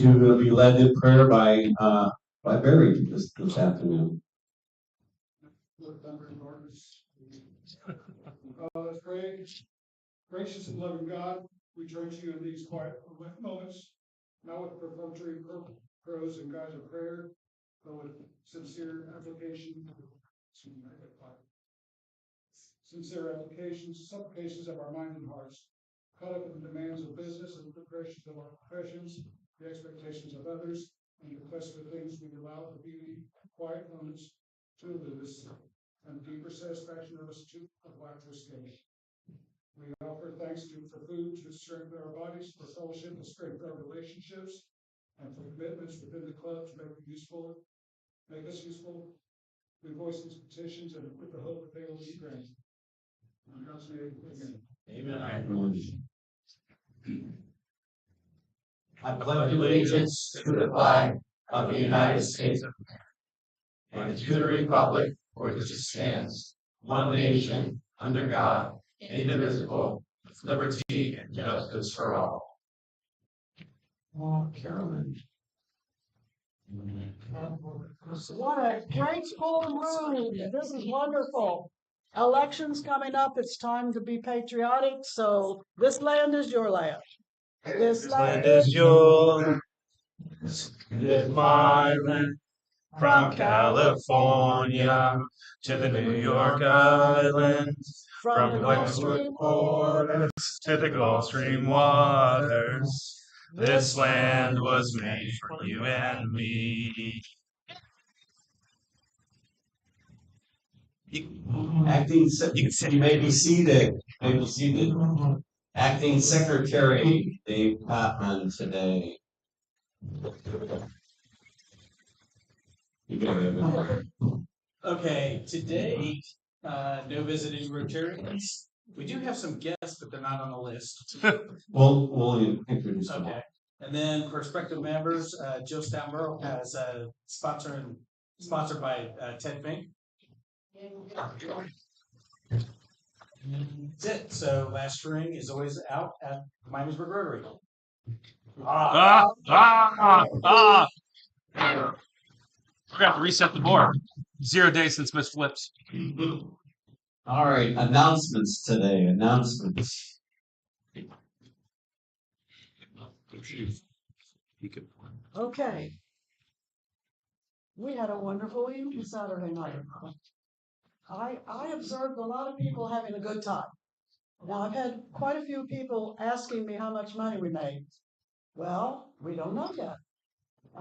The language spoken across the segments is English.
going to be led in prayer by Barry this afternoon. Let's pray. Gracious and loving God, we turn to you in these quiet moments, not with perfunctory prose and guise of prayer, but with sincere applications, supplications of our minds and hearts, caught up in the demands of business and the pressures of our professions, the expectations of others, and the quest for things we allow the beauty, quiet moments to lose, and deeper satisfaction of us to lack to escape. We offer thanks for food to strengthen our bodies, for fellowship to strengthen our relationships, and for commitments within the club to make us useful. We voice these petitions and with the hope that they will be granted. In God's name, amen. Amen. I pledge allegiance to the flag of the United States of America and to the republic for which it stands, one nation, under God, indivisible, with liberty and justice for all. Oh, Carolyn. What a great full moon. This is wonderful. Elections coming up. It's time to be patriotic. So this land is your land. This land is yours. This is my land. From California to the New York Islands, from the westward ports to the Gulf Stream waters, this land was made for you and me. You may be seated. Acting Secretary Dave Patman today. Okay, today, no visiting Rotarians. We do have some guests, but they're not on the list. We'll introduce them. Okay, and then prospective members, Joe Stamborough has sponsored by Ted Fink. That's it. So last ring is always out at Miamisburg Rotary. Forgot to reset the board. 0 days since Miss Flips. All right, announcements today. Announcements. Okay. We had a wonderful evening Saturday night. I observed a lot of people having a good time. Now, I've had quite a few people asking me how much money we made. Well, we don't know yet.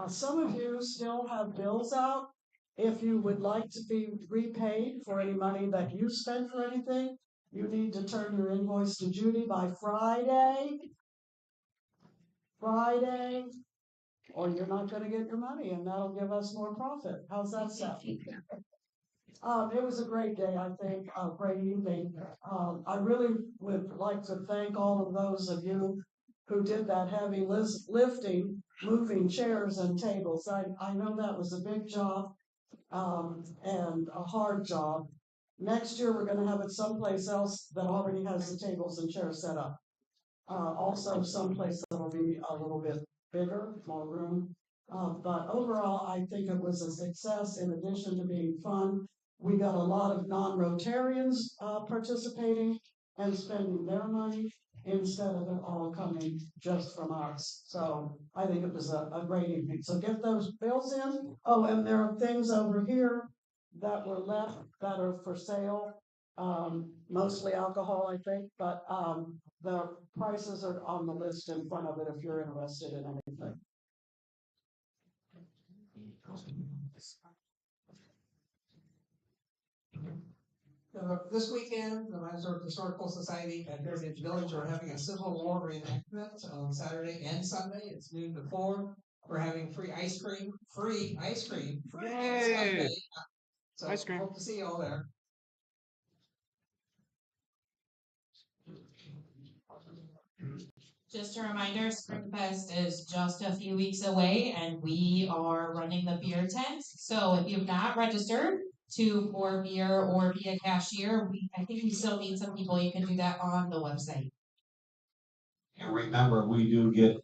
Some of you still have bills out. If you would like to be repaid for any money that you spent for anything, you need to turn your invoice to Judy by Friday, or you're not going to get your money, and that'll give us more profit. How's that sound? It was a great day, I think, a great evening. I really would like to thank all of those of you who did that heavy lifting, moving chairs and tables. I know that was a big job and a hard job. Next year, we're going to have it someplace else that already has the tables and chairs set up. Also, someplace that'll be a little bit bigger, more room. But overall, I think it was a success in addition to being fun. We got a lot of non-Rotarians participating and spending their money instead of it all coming just from us. So I think it was a great evening. So get those bills in. Oh, and there are things over here that were left that are for sale. Mostly alcohol, I think, but the prices are on the list in front of it if you're interested in anything. This weekend, the Miamisburg Historical Society at Heritage Village are having a Civil War reenactment on Saturday and Sunday. It's noon to 4. We're having free ice cream. Yay! So Ice cream. Hope to see you all there. Just a reminder, Springfest is just a few weeks away and we are running the beer tent. So if you've not registered to pour beer or be a cashier, I think we still need some people. You can do that on the website. And remember, we do get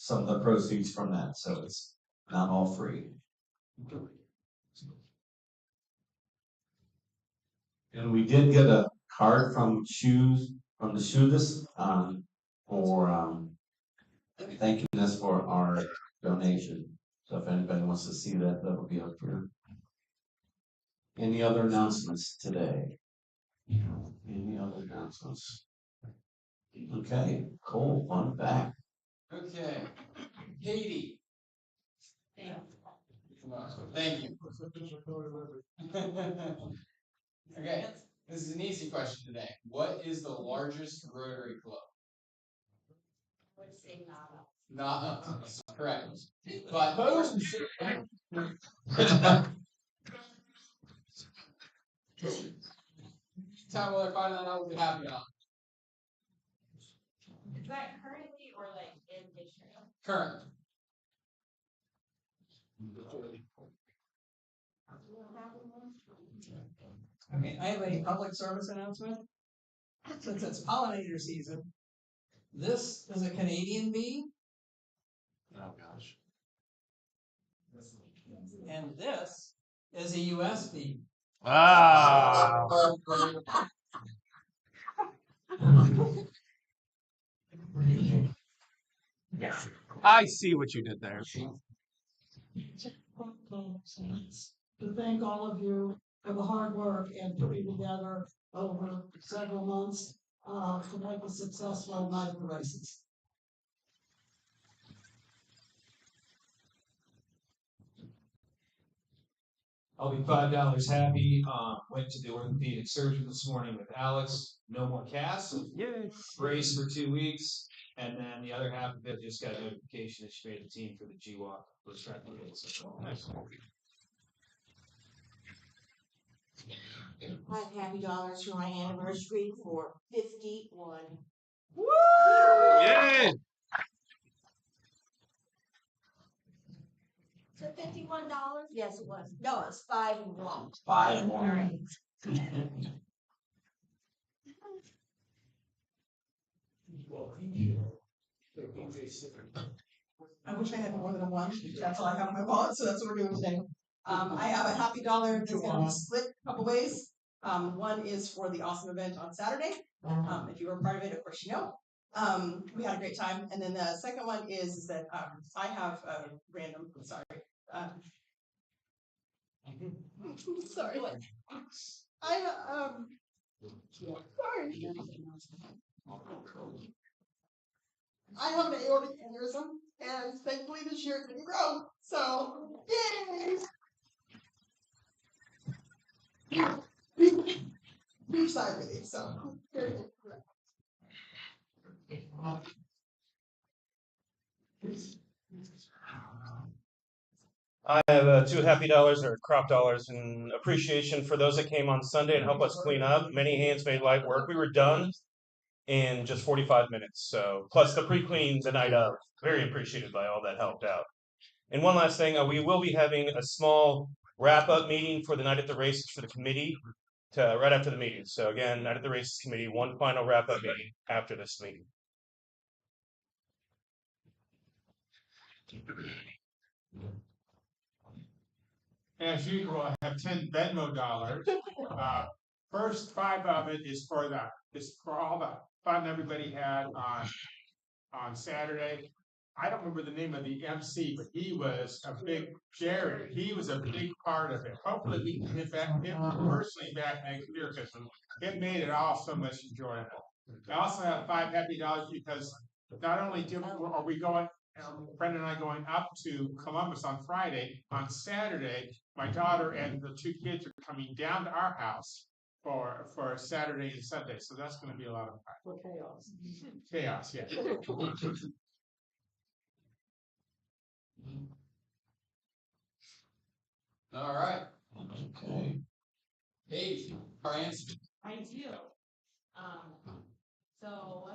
some of the proceeds from that, so it's not all free. And we did get a card from the shoe this, for, thanking us for our donation. So if anybody wants to see that, that'll be up here. Any other announcements today? Any other announcements? Okay, cool, on back. Okay, Katie. Thank you. Okay, this is an easy question today. What is the largest Rotary Club? I would say nada. Not correct. But time will I find that out, we'll be happy on. Is that currently or like in history? Current. Okay, I have a public service announcement. Since it's pollinator season, this is a Canadian bee, Oh, gosh. and this is a US bee. Ah. I see what you did there. To thank all of you for the hard work and putting together over several months, to make a successful night of the races. I'll be $5 happy. Went to the orthopedic surgeon this morning with Alex. No more casts. Yay. Brace for 2 weeks. And then the other half of it just got a notification that she made the team for the G-Walk for track and field. So, nice. $5 happy dollars for my anniversary for 51. Woo! Yay! So $51? Yes, it was. No, it's 5 and 1. 5 and 1. All right. I wish I had more than one. That's all I have in my wallet, so that's what we're doing today. I have a happy dollar that's going to be split a couple ways. One is for the awesome event on Saturday. If you were part of it, of course you know. We had a great time. And then the second one is that I have a random, sorry. Sorry. Sorry. I have an aortic aneurysm, and thankfully this year it didn't grow. So, yay! Huge sigh of relief. So, very good. I have 2 happy dollars or crop dollars in appreciation for those that came on Sunday and helped us clean up. Many hands made light work. We were done in just 45 minutes. So plus the pre-clean the night of. Very appreciated by all that helped out. And one last thing, we will be having a small wrap-up meeting for the night at the races for the committee right after the meeting. So again, night at the races committee, one final wrap-up meeting after this meeting. As usual, I have 10 Venmo dollars. First 5 of it is for all the fun everybody had on Saturday. I don't remember the name of the MC, but he was a big Jared. He was a big part of it. Hopefully we can get him personally back next year because it made it all so much enjoyable. I also have 5 happy dollars because not only are we going, Brenda and I going up to Columbus on Friday, on Saturday, my daughter and the 2 kids are coming down to our house for Saturday and Sunday. So that's going to be a lot of fun. For chaos. Chaos, yeah. All right. Okay. Katie, our answer. I do. So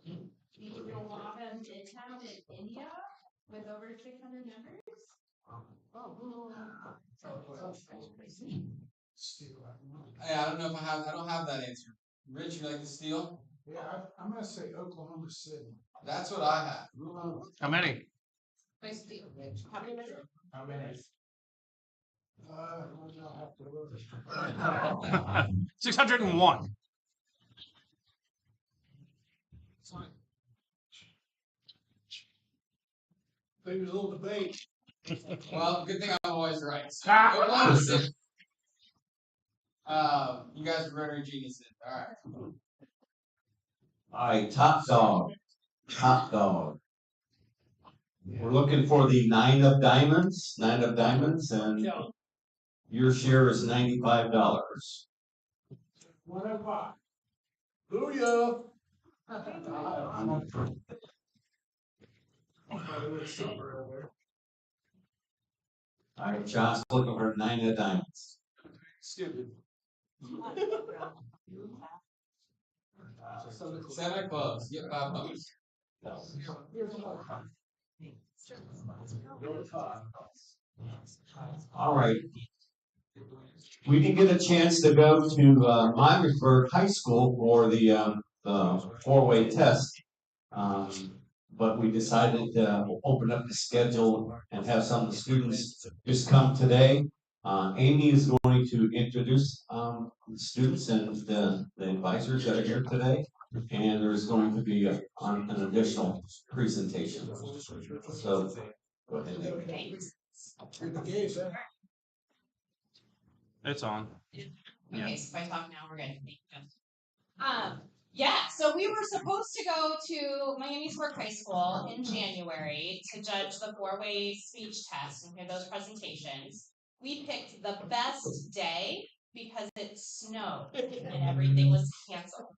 the Milwaukee Midtown in India with over 600 members. I don't know if I don't have that answer. Rich, you like to steal? Yeah, I'm going to say Oklahoma City. That's what I have. How many? How many minutes? How many? 601. Maybe a little debate. Well, good thing I'm always right. So, you guys are Rotary geniuses. All right. All right, top dog. Top dog. We're looking for the 9 of diamonds. 9 of diamonds, and your share is $95. 1 o'clock. Booyah! All right, John's looking for 9 of diamonds. Stupid. 7 clubs. Get 5 bucks. All right. We didn't get a chance to go to Miamisburg High School for the 4-way test, but we decided to open up the schedule and have some of the students just come today. Amy is going to introduce the students and the advisors that are here today, and there's going to be an additional presentation. So, go ahead, Amy. It's on. Okay, so if I talk now, we're good. Thank you. Yeah, so we were supposed to go to Miamisburg High School in January to judge the 4-way speech test and hear those presentations. We picked the best day because it snowed and everything was canceled.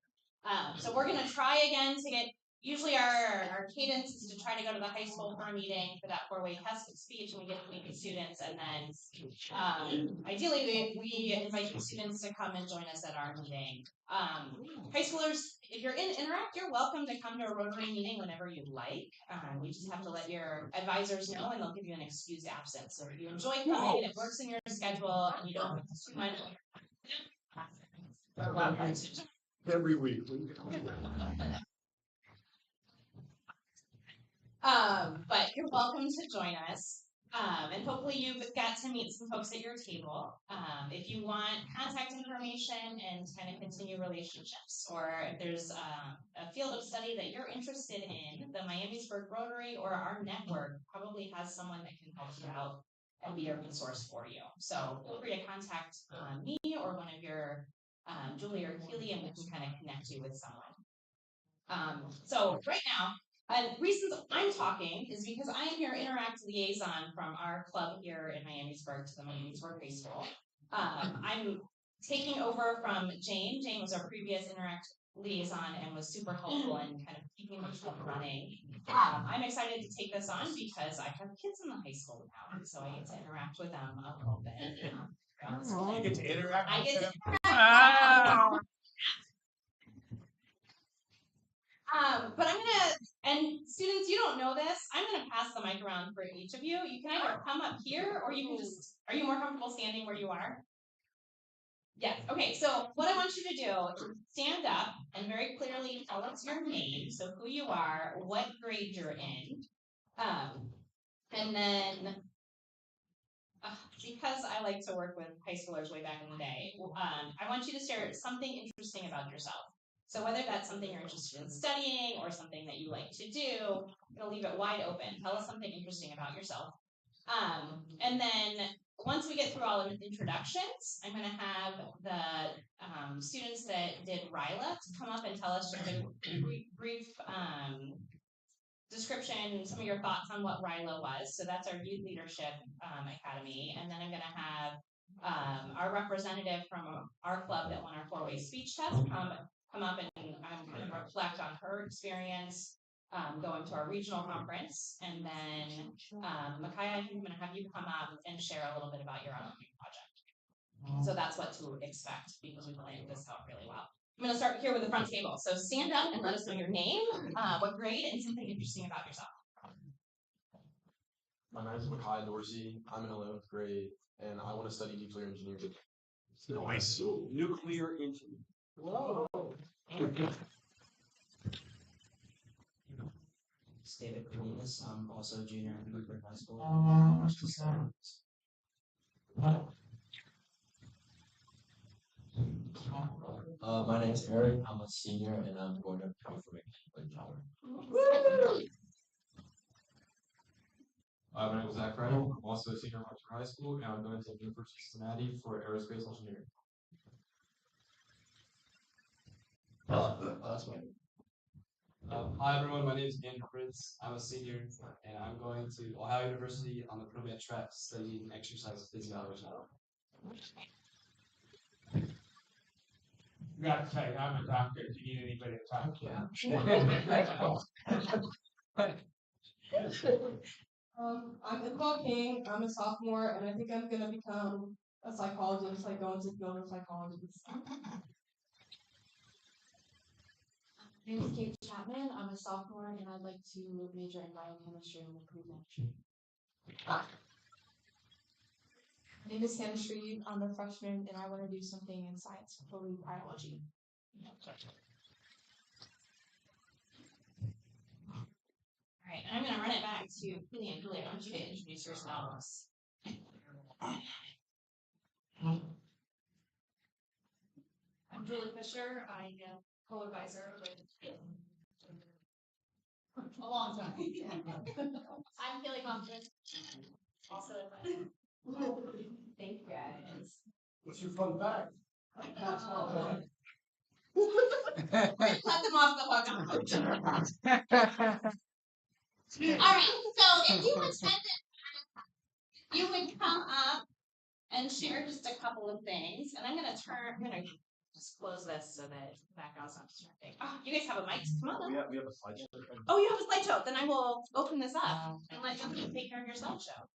So we're gonna try again to get. Usually our cadence is to try to go to the high school for a meeting for that 4-way test of speech, and we get to meet the students, and then ideally we invite the students to come and join us at our meeting. High schoolers, if you're in Interact, you're welcome to come to a Rotary meeting whenever you like. You just have to let your advisors know, and they'll give you an excused absence. So if you enjoy coming, it works in your schedule, and you don't have too much. Every week. But you're welcome to join us. And hopefully you've got to meet some folks at your table. If you want contact information and kind of continue relationships, or if there's a field of study that you're interested in, the Miamisburg Rotary or our network probably has someone that can help you out and be a resource for you. So feel free to contact me or one of your Julie or Keely, and we can kind of connect you with someone. So right now, and reasons I'm talking is because I am your Interact liaison from our club here in Miamisburg to the Miamisburg High School. I'm taking over from Jane. Jane was our previous Interact liaison and was super helpful in kind of keeping the club running. I'm excited to take this on because I have kids in the high school now, so I get to interact with them a little bit. You get to interact I with get them? to Wow. But I'm gonna, and students, you don't know this, I'm gonna pass the mic around for each of you. You can either come up here or you can just, are you more comfortable standing where you are? Yes, okay, so what I want you to do is stand up and very clearly tell us your name, so who you are, what grade you're in. And then, because I like to work with high schoolers way back in the day, I want you to share something interesting about yourself. So whether that's something you're interested in studying or something that you like to do, I'm going to leave it wide open. Tell us something interesting about yourself. And then once we get through all of the introductions, I'm going to have the students that did RILA to come up and tell us just a brief description, some of your thoughts on what RILA was. So that's our Youth Leadership Academy. And then I'm going to have our representative from our club that won our 4-way speech test come up and kind of reflect on her experience going to our regional conference. And then Micaiah, I think I'm going to have you come up and share a little bit about your upcoming project. So that's what to expect because we planned this out really well. I'm going to start here with the front table. So stand up and let us know your name, what grade, and something interesting about yourself. My name is Micaiah Dorsey. I'm in 11th grade, and I want to study nuclear engineering. Nice. Nuclear engineering. Whoa. David Cornelius. I'm also a junior at Miamisburg High School. My name is Eric. I'm a senior and I'm going to pay for my My name is Zach Ryder. I'm also a senior at Miamisburg High School, and I'm going to the University of Cincinnati for aerospace engineering. Hi everyone, my name is Andrew Prince. I'm a senior and I'm going to Ohio University on the Pro-Med track studying exercise physiology. You got to say, I'm a doctor. If you need anybody to talk to. I'm Nicole King. I'm a sophomore, and I think I'm gonna become a psychologist, like going to field of psychologist. My name is Kate Chapman. I'm a sophomore, and I'd like to major in biochemistry and improve management. My name is Hannah Shreve. I'm a freshman, and I want to do something in science, probably biology. All right, and I'm gonna run it back to Julie and Julie. I want you to introduce yourselves. I'm Julie Fisher. I am co-advisor with a long time. I'm Kelly Compton. Also advisor. Thank you guys. What's your fun fact? Let them off the hook. All right, so if you attended, you would come up and share just a couple of things. And I'm gonna just close this so that the background's not distracting. Oh, you guys have a mic? Come on. We have a slideshow. Oh, you have a slideshow. Then I will open this up and let you take care of your slideshow.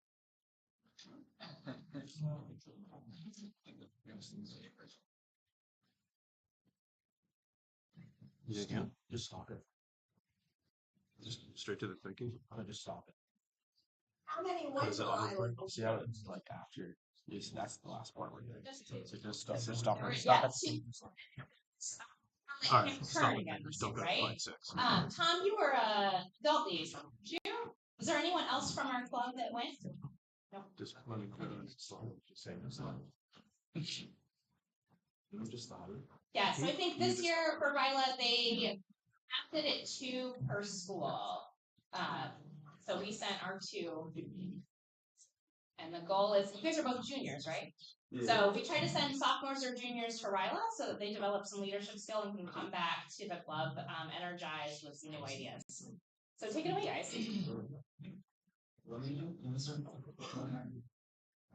Yeah, just stop it. Just straight to the thinking. I'm gonna just stop it. How many Because white on the island? see how it's like after. Yes, that's the last part we're doing. So just stop. Just stop. All right, Stop yeah. it. All right, stop it. Don't go to Right? slide 6. Tom, you were adult liaison. Was there anyone else from our club that went? No. Just let me put it on the slide. Just say no slide. I'm just started. Yeah, so I think this year for Ryla, they capped it at 2 per school. So we sent our 2. And the goal is, you guys are both juniors, right? Yeah. So we try to send sophomores or juniors to Ryla so that they develop some leadership skill and can come back to the club energized with some new ideas. So take it away, guys. All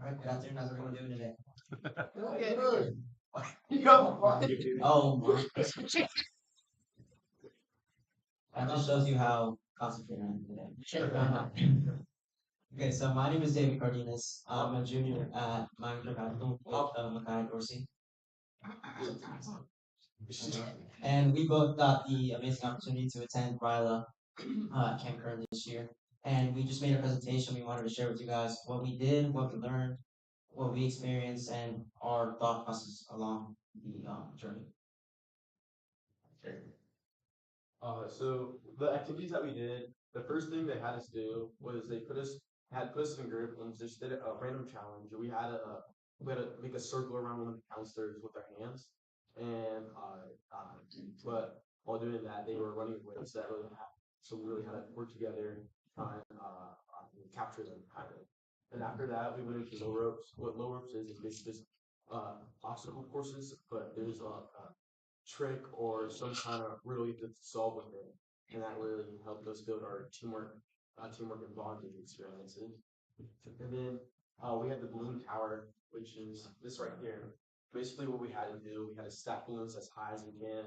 right, good afternoon. How's everyone doing today? Good. Oh my. That just shows you how concentrated I am today. Okay, so my name is David Cardenas. I'm a junior at Miamisburg Rotary Club with Makai Dorsey. And we both got the amazing opportunity to attend Ryla Camp Kern this year. And we just made a presentation. We wanted to share with you guys what we did, what we learned, what we experienced, and our thought process along the journey. So the activities that we did, the first thing they had us do was they put us in a group and just did a random challenge. We had to make a circle around one of the counselors with our hands, and but while doing that, they were running away. So we really had to work together and capture them kind of. And after that, we went into low ropes. What low ropes is basically just obstacle courses, but there's a trick or some kind of riddle you have to solve with it, and that really helped us build our teamwork and bonding experiences. And then we had the balloon tower, which is this right here. Basically, what we had to do, we had to stack balloons as high as we can,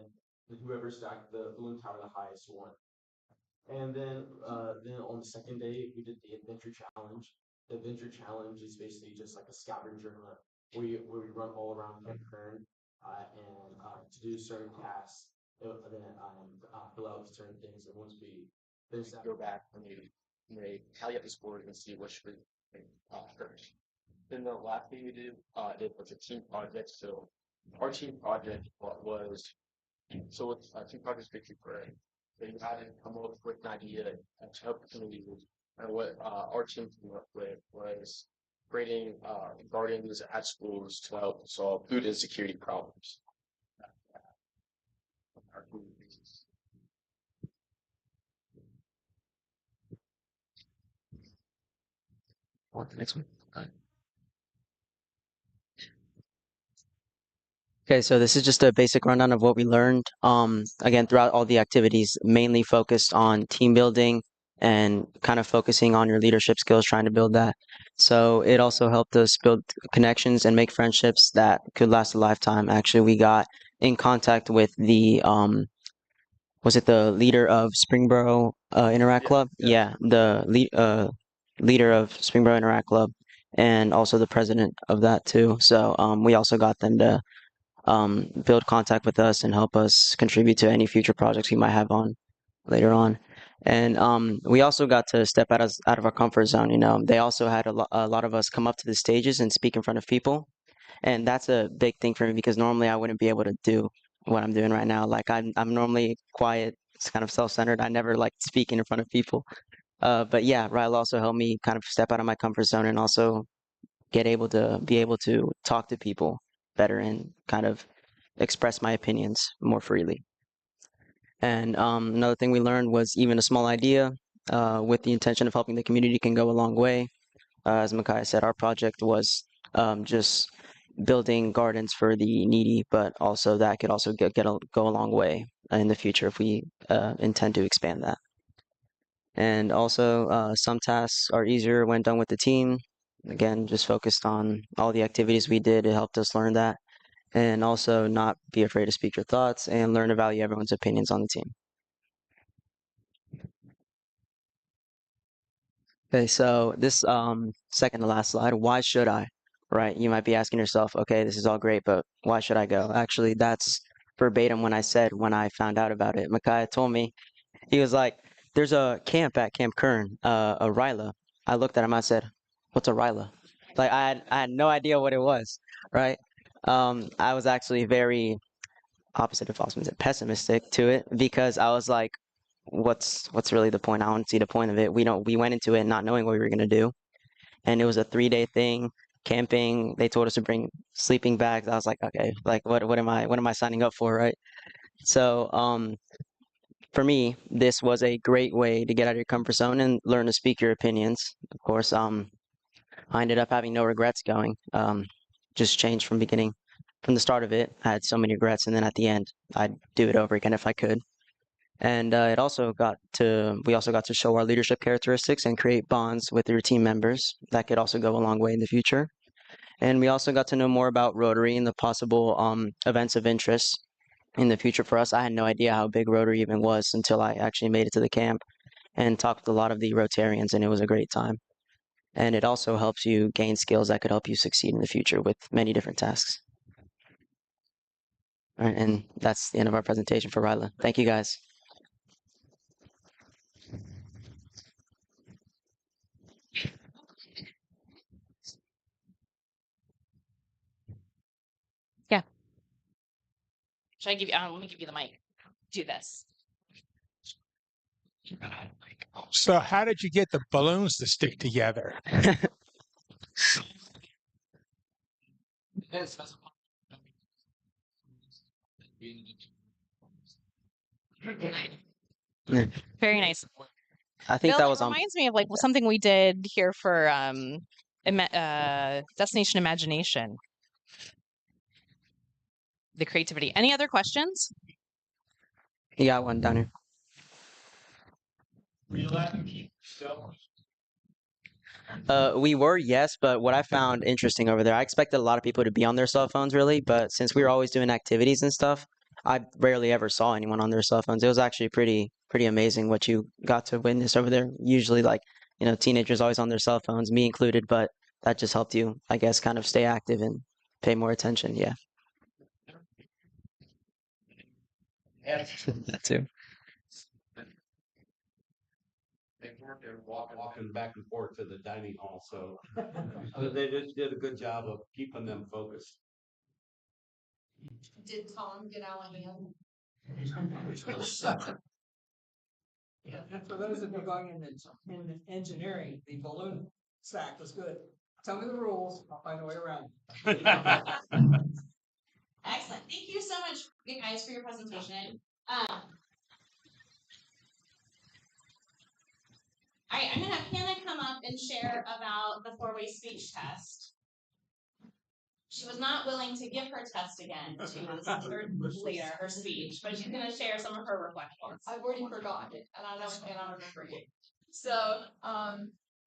and whoever stacked the balloon tower the highest won. And then on the second day, we did the adventure challenge. The adventure challenge is basically just like a scavenger hunt where we run all around Camp Kern and to do certain tasks, and then fill out certain things. And once we finish that, go back and they tally up the scores and see which was first. Then the last thing we did was a team project. So our team project was team project victory parade. they had to come up with an idea to help the community. And what our team came up with was creating gardens at schools to help solve food insecurity problems. Our communities. On the next one. Okay, so this is just a basic rundown of what we learned. Again, throughout all the activities, mainly focused on team building and kind of focusing on your leadership skills, trying to build that. So it also helped us build connections and make friendships that could last a lifetime. Actually, we got in contact with the was it the leader of Springboro Interact Club? Yeah, the leader of Springboro Interact Club, and also the president of that too. So we also got them to build contact with us and help us contribute to any future projects we might have on later on. And we also got to step out of our comfort zone. You know, they also had a lot of us come up to the stages and speak in front of people, and that's a big thing for me because normally I wouldn't be able to do what I'm doing right now. Like I'm normally quiet, it's kind of self-centered. I never like speaking in front of people. But yeah, Ryle also helped me kind of step out of my comfort zone and also be able to talk to people better and kind of express my opinions more freely. And another thing we learned was even a small idea with the intention of helping the community can go a long way. As Micaiah said, our project was just building gardens for the needy, but also that could also go a long way in the future if we intend to expand that. And also, some tasks are easier when done with the team. Again, just focused on all the activities we did. It helped us learn that. And also not be afraid to speak your thoughts and learn to value everyone's opinions on the team. Okay, so this second to last slide, why should I? Right? You might be asking yourself, okay, this is all great, but why should I go? Actually, that's verbatim when I found out about it. Micaiah told me, he was like, there's a camp at Camp Kern, a Ryla. I looked at him, I said, what's a Ryla? Like I had no idea what it was, right? I was actually very opposite of optimistic, pessimistic to it because I was like, what's really the point? I don't see the point of it. We went into it not knowing what we were gonna do, and it was a 3-day thing, camping. They told us to bring sleeping bags. I was like, okay, like what am I signing up for, right? So for me, this was a great way to get out of your comfort zone and learn to speak your opinions. Of course, I ended up having no regrets going. Just changed from the start of it. I had so many regrets, and then at the end, I'd do it over again if I could. And we also got to show our leadership characteristics and create bonds with your team members. That could also go a long way in the future. And we also got to know more about Rotary and the possible events of interest in the future for us. I had no idea how big Rotary even was until I actually made it to the camp and talked with a lot of the Rotarians, and it was a great time. And it also helps you gain skills that could help you succeed in the future with many different tasks. All right, and that's the end of our presentation for Ryla. Thank you, guys. Yeah. Should I give you, let me give you the mic. Do this. So how did you get the balloons to stick together? Very nice. I think Bill, that it was on. reminds me of like something we did here for Destination Imagination. The creativity. Any other questions? You got one down here. We were, yes, but what I found interesting over there, I expected a lot of people to be on their cell phones, really, but since we were always doing activities and stuff, I rarely ever saw anyone on their cell phones. It was actually pretty amazing what you got to witness over there. Usually, like, teenagers always on their cell phones, me included, but that just helped you, I guess, kind of stay active and pay more attention. Yeah. That too. They're walking back and forth to the dining hall, so they did a good job of keeping them focused. Did Tom get out of hand? And for those of you going in engineering, the balloon stack was good. Tell me the rules, I'll find a way around. Excellent. Thank you so much, you guys, for your presentation. All right, I'm gonna have Hannah come up and share about the four-way speech test. She was not willing to give her test again later, her speech, but she's gonna share some of her reflections. I've already forgotten it, and I don't plan on remembering it. So,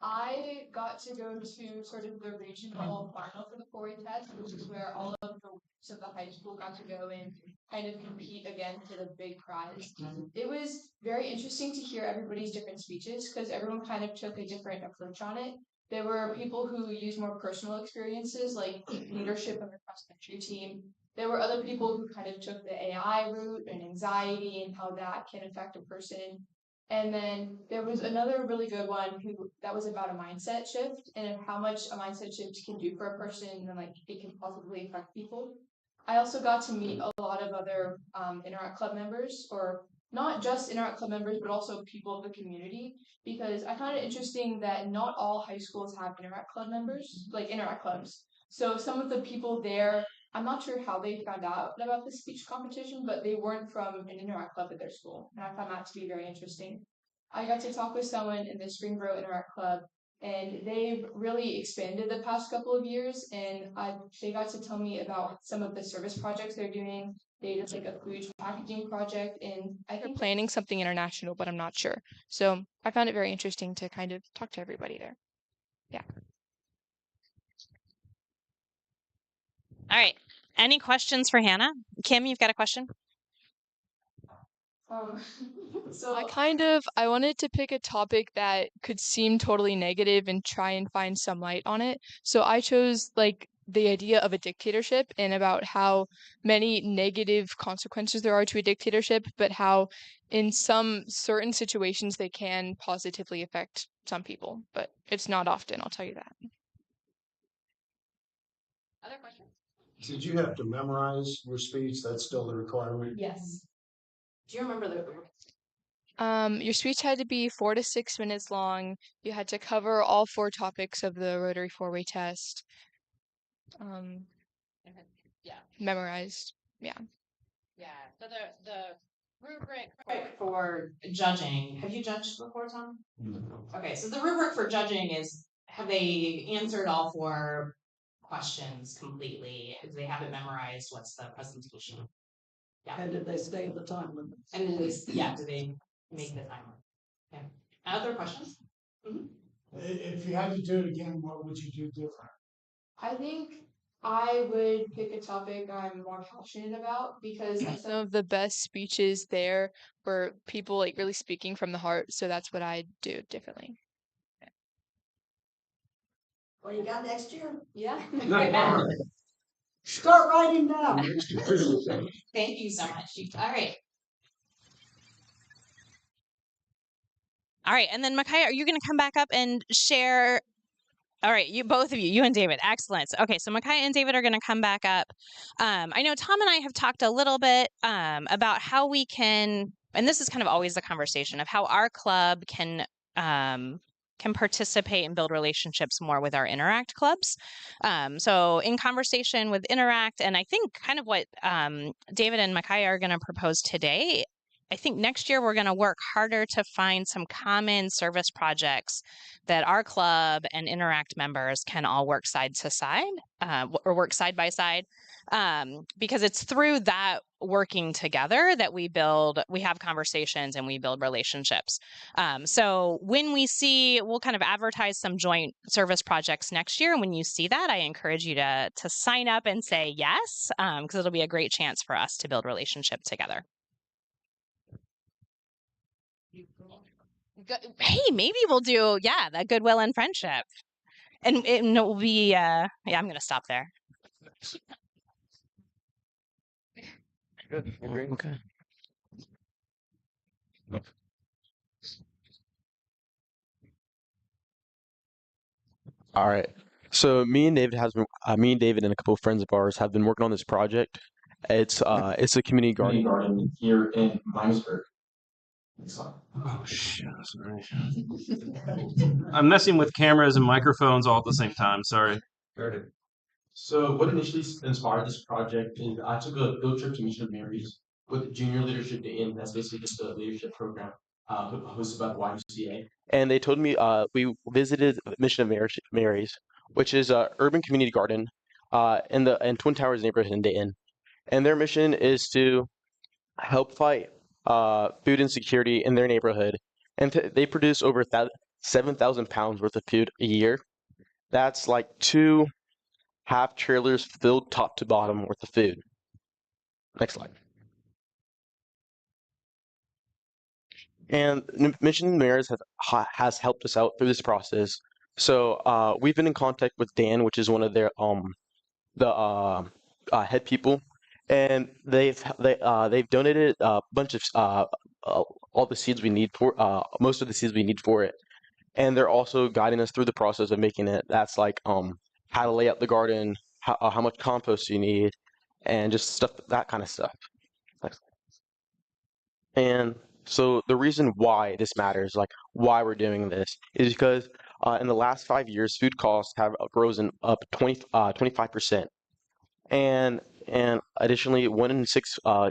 I got to go to sort of the regional final for the four-way test, which is where all of the weeks of the high school got to go and kind of compete again for the big prize. It was very interesting to hear everybody's different speeches because everyone kind of took a different approach on it. There were people who used more personal experiences, like leadership of a cross-country team. There were other people who kind of took the AI route and anxiety and how that can affect a person. And then there was another really good one that was about a mindset shift and how much a mindset shift can do for a person and like it can positively affect people. I also got to meet a lot of other Interact Club members, or not just Interact Club members, but also people of the community, because I found it interesting that not all high schools have Interact Club members, like Interact Clubs. So some of the people there, I'm not sure how they found out about the speech competition, but they weren't from an Interact Club at their school, and I found that to be very interesting. I got to talk with someone in the Springboro Interact Club, and they've really expanded the past couple of years, and they got to tell me about some of the service projects they're doing. They did like a food packaging project, and I think they're planning something international, but I'm not sure. So I found it very interesting to kind of talk to everybody there. Yeah. All right. Any questions for Hannah? Kim, you've got a question? So I wanted to pick a topic that could seem totally negative and try and find some light on it. So I chose like the idea of a dictatorship and about how many negative consequences there are to a dictatorship, but how in some certain situations they can positively affect some people, but it's not often, I'll tell you that. Other questions? Did you have to memorize your speech? That's still the requirement? Yes. Do you remember the Your speech had to be 4 to 6 minutes long. You had to cover all 4 topics of the Rotary four-way test. Yeah. Memorized. Yeah. Yeah. So the rubric for judging. Have you judged before, Tom? No. Okay, so the rubric for judging is have they answered all 4 questions completely? If they haven't memorized, what's the presentation? Yeah. And did they stay in the time limit? And did they make the timer? Okay. Other questions? Mm-hmm. If you had to do it again, what would you do different? I think I would pick a topic I'm more passionate about because some of the best speeches there were people like really speaking from the heart. So that's what I'd do differently. What you got next year? Yeah. Start writing now. Thank you so much. All right. All right, and then Micaiah, are you going to come back up and share? All right, both of you and David, excellent. Okay, so Micaiah and David are going to come back up. I know Tom and I have talked a little bit about how we can, and this is kind of always the conversation of how our club can participate and build relationships more with our Interact clubs. So in conversation with Interact, and I think kind of what David and Micaiah are going to propose today, I think next year we're going to work harder to find some common service projects that our club and Interact members can all work side to side or work side by side, because it's through that working together that we have conversations and we build relationships. So when we'll kind of advertise some joint service projects next year. And when you see that, I encourage you to sign up and say yes, because it'll be a great chance for us to build relationship together. Hey, maybe we'll do, that goodwill and friendship. And it will be, I'm going to stop there. Good. Okay. All right. So me and David and a couple of friends of ours have been working on this project. It's a community garden here in Miamisburg. Oh shit! Sorry. I'm messing with cameras and microphones all at the same time. Sorry. So what initially inspired this project is I took a field trip to Mission of Mary's with Junior Leadership Day, and that's basically just a leadership program hosted by the YMCA. And they told me we visited Mission of Mary's, which is a urban community garden in Twin Towers neighborhood in Dayton. And their mission is to help fight food insecurity in their neighborhood. And they produce over 7,000 pounds worth of food a year. That's like 2 half trailers filled top to bottom worth of food. Next slide. And Mission Mayor's has helped us out through this process. So we've been in contact with Dan, which is one of their head people, and they've donated a bunch of all the seeds we need for most of the seeds we need for it, and they're also guiding us through the process of making it. That's like how to lay out the garden, how much compost you need, and just stuff that kind of stuff. And so the reason why this matters, like why we're doing this, is because in the last 5 years, food costs have risen up 25%. And additionally, 1 in 6 are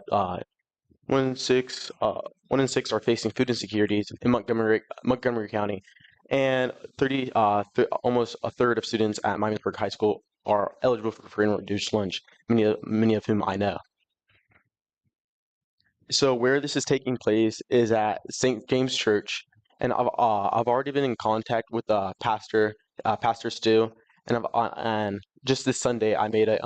facing food insecurities in Montgomery County, and almost a third of students at Miamisburg High School are eligible for free and reduced lunch. Many of whom I know. So where this is taking place is at St. James Church, and I've already been in contact with Pastor Stu, and just this Sunday I made a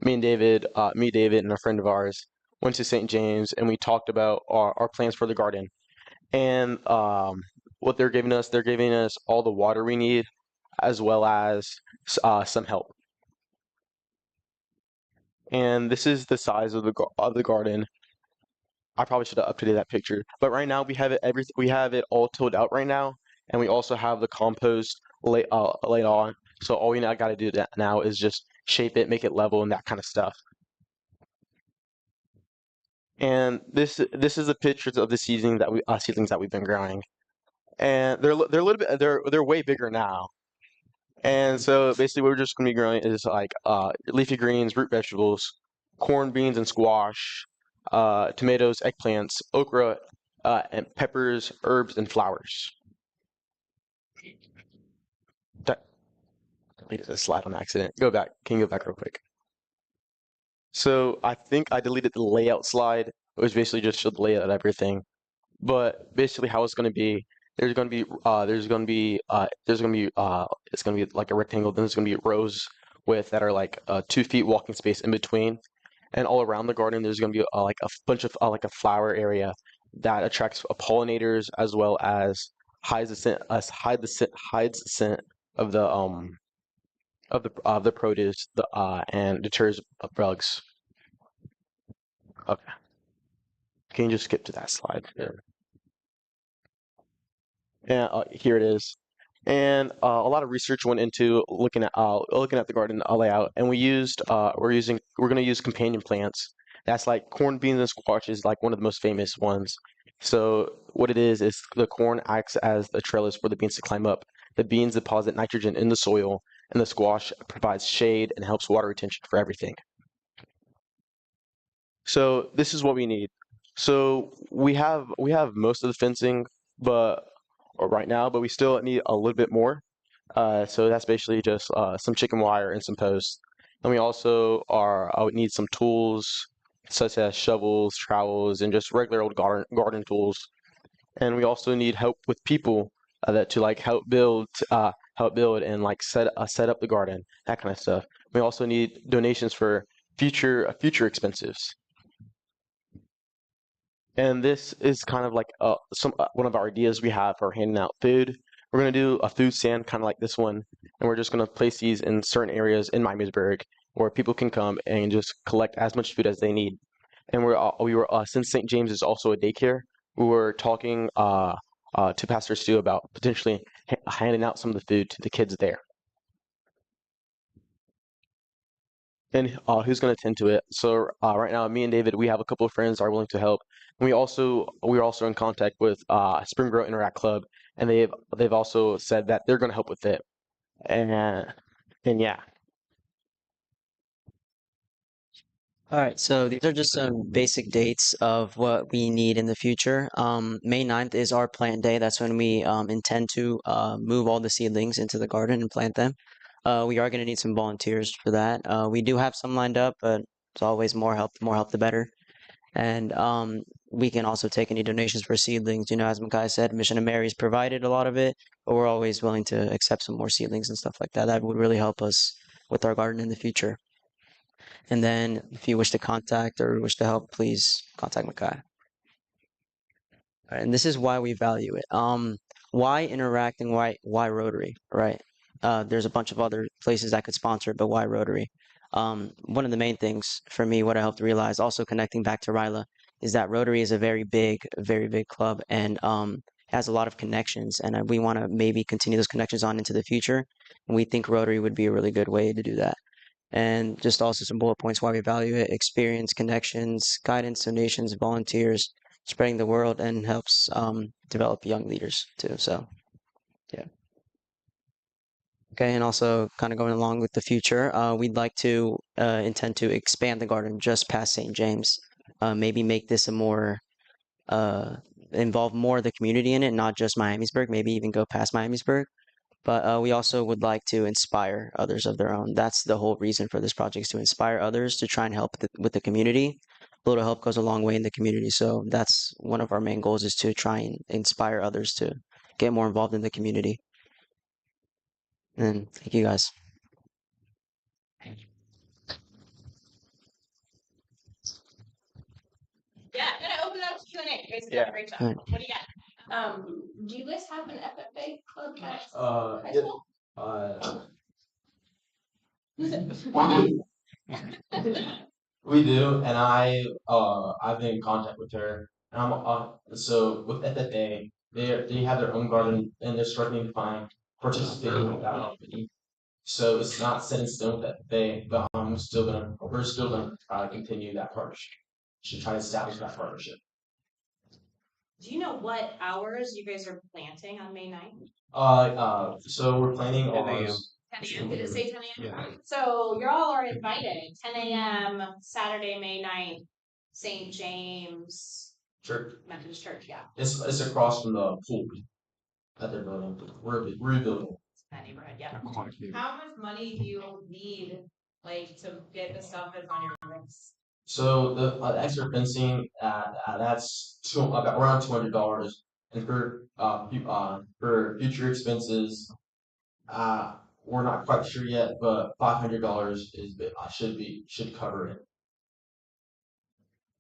David, and a friend of ours went to St. James, and we talked about our plans for the garden, and what they're giving us all the water we need, as well as some help. And this is the size of the garden. I probably should have updated that picture, but right now we have it all tilled out right now, and we also have the compost laid on. So all we now got to do now is just shape it, make it level, and that kind of stuff. And this is the pictures of the seedlings that we've been growing, and they're a little bit they're way bigger now. And so basically, what we're just going to be growing is like leafy greens, root vegetables, corn, beans, and squash, tomatoes, eggplants, okra, and peppers, herbs, and flowers. I did a slide on accident. Go back. Can you go back real quick? So I think I deleted the layout slide. It was basically just showed the layout of everything. But basically, how it's going to be, it's going to be like a rectangle. Then there's going to be rows that are like 2 feet walking space in between, and all around the garden there's going to be like a bunch of like a flower area that attracts pollinators, as well as hides the scent of the produce, and deters bugs. Okay, can you just skip to that slide? And here it is. And a lot of research went into looking at the garden layout, and we're going to use companion plants. That's like corn, beans, and squash is like one of the most famous ones. So what it is the corn acts as the trellis for the beans to climb up. The beans deposit nitrogen in the soil, and the squash provides shade and helps water retention for everything. So this is what we need. So we have most of the fencing, right now, but we still need a little bit more. So that's basically just some chicken wire and some posts. And we also would need some tools such as shovels, trowels, and just regular old garden tools. And we also need help with people to like help build and like set up the garden, that kind of stuff. We also need donations for future expenses. And this is kind of like one of our ideas we have for handing out food. We're going to do a food stand kind of like this one, and we're just going to place these in certain areas in Miamisburg where people can come and just collect as much food as they need. And since St. James is also a daycare, we were talking to Pastor Stu about potentially handing out some of the food to the kids there. And who's going to attend to it? So right now, me and David, we have a couple of friends that are willing to help. We are also in contact with Spring Grove Interact Club, and they've also said that they're going to help with it. And yeah. All right, so these are just some basic dates of what we need in the future. May 9th is our plant day. That's when we intend to move all the seedlings into the garden and plant them. We are going to need some volunteers for that. We do have some lined up, but it's always more help the better. And we can also take any donations for seedlings. You know, as Makai said, Mission of Mary's provided a lot of it, but we're always willing to accept some more seedlings and stuff like that. That would really help us with our garden in the future. And then if you wish to contact or wish to help, please contact Makai. All right, and this is why we value it. Why interact and why Rotary, right? There's a bunch of other places that could sponsor it, but why Rotary? One of the main things for me, what I helped realize, also connecting back to Ryla, is that Rotary is a very big club, and has a lot of connections, and we want to maybe continue those connections on into the future. And we think Rotary would be a really good way to do that. And just also some bullet points why we value it: experience, connections, guidance, donations, volunteers, spreading the word, and helps develop young leaders too. So, yeah. Okay, and also kind of going along with the future, we'd like to intend to expand the garden just past St. James. Maybe make this a more involve more of the community in it, not just Miamisburg. Maybe even go past Miamisburg. But we also would like to inspire others of their own. That's the whole reason for this project, is to inspire others to try and help with the community. A little help goes a long way in the community. So that's one of our main goals, is to try and inspire others to get more involved in the community. And thank you guys. Yeah, I'm gonna open it up to Q&A. You guys have done a great job. Alright. What do you got? Do you guys have an FFA club at high Yeah, school? we do, and I've been in contact with her. And so with FFA, they have their own garden, and they're struggling to find participants without company. So it's not set in stone with FFA, but we're still gonna continue that partnership. Should try to establish that partnership. Do you know what hours you guys are planting on May 9th? So we're planning 10 on 10 a.m. Did it say 10 a.m.? Yeah. So you all are invited. 10 a.m. Saturday, May 9th, St. James Church. Methodist Church. Yeah, It's across from the pool that they're building. We're rebuilding. that neighborhood. Yeah. How much money do you need, like, to get the stuff that's on your list? So the extra fencing, that's about around $200, and for future expenses, we're not quite sure yet, but $500 should cover it.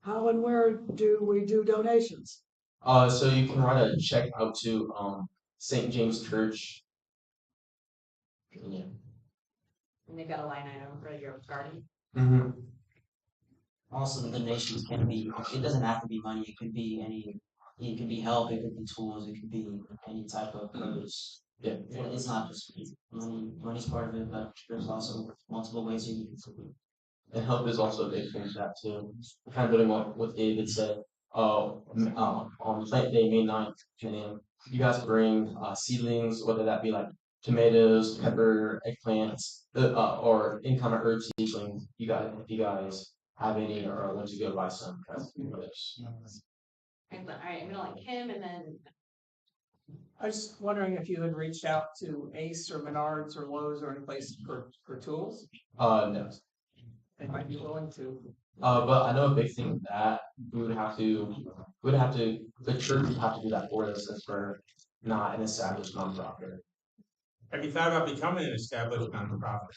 How and where do we do donations? So you can write a check out to St. James Church. Yeah. And they've got a line item for your garden. Mm-hmm. Also, the donations can be, it doesn't have to be money. It could be it could be help, it could be tools, it could be any type of produce. Yeah. It's not just money. Money's part of it, but there's also multiple ways you can contribute. And help is also a big thing with that too. Kind of building on what David said. On plant day, May 9th, and you guys bring seedlings, whether that be like tomatoes, pepper, eggplants, or any kind of herb seedlings. If you guys have any, or want to go buy some, that's those. All right, I'm gonna like him, and then I was wondering if you had reached out to Ace or Menards or Lowe's or any place for tools. No. They might be willing to. But I know a big thing with that the church would have to do that for us since we're not an established nonprofit. Have you thought about becoming an established nonprofit?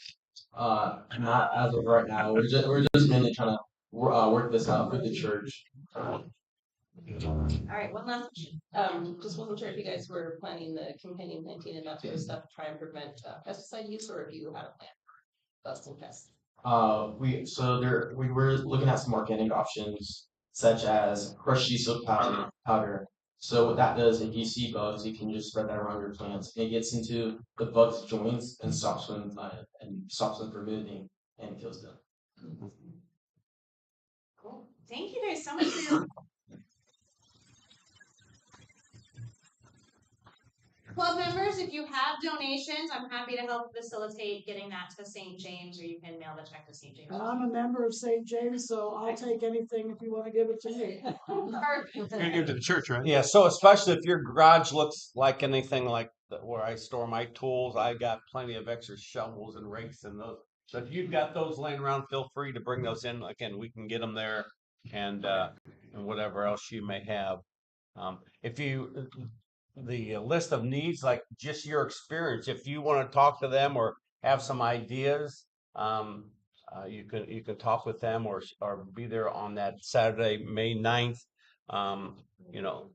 Not as of right now. We're just mainly trying to work this out with the church. all right, one last question. Just wasn't sure if you guys were planning the companion planting and that sort of stuff to try and prevent pesticide use, or if you had a plan for busting pests. We were looking at some organic options such as crushed sea salt powder. So what that does, if you see bugs, you can just spread that around your plants. It gets into the bugs' joints and stops them from moving and kills them. Cool. Thank you guys so much for your Club members, if you have donations, I'm happy to help facilitate getting that to St. James, or you can mail the check to St. James. And I'm a member of St. James, so I'll take anything if you want to give it to me. Perfect. You're gonna give it to the church, right? Yeah, so especially if your garage looks like anything like where I store my tools, I got plenty of extra shovels and rakes and those. So if you've got those laying around, feel free to bring those in. Again, we can get them there and whatever else you may have. If you the list of needs, like just your experience, if you want to talk to them or have some ideas, you can talk with them or be there on that Saturday, May 9th. You know,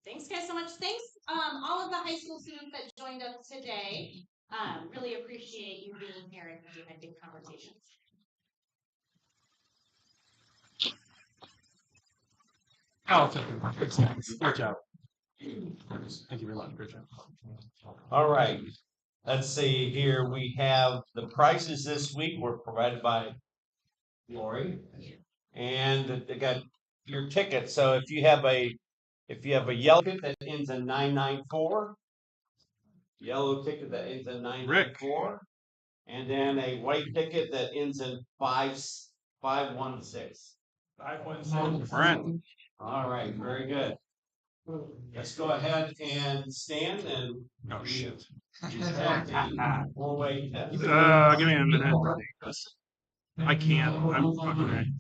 Thanks guys so much. Thanks all of the high school students that joined us today. Really appreciate you being here and having good conversations. Oh, thank you. Great job. Thank you very much. Great job. all right. Let's see here. We have the prices this week were provided by Lori, and they got your ticket. So if you have a yellow ticket that ends in 994, yellow ticket that ends in 994, and then a white ticket that ends in 516. 516. Brent. All right, very good. Let's go ahead and stand and Oh shit. Four-way test. Give me a minute. I can't. I'm fucking.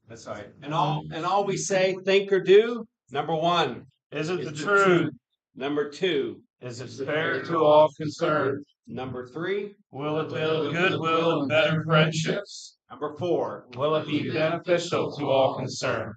That's right. And all we say, think or do. Number one, is it the truth? Number two, is it fair to all concerned? Number three, will it build goodwill and better friendships? Number four, will it be beneficial to all concerned?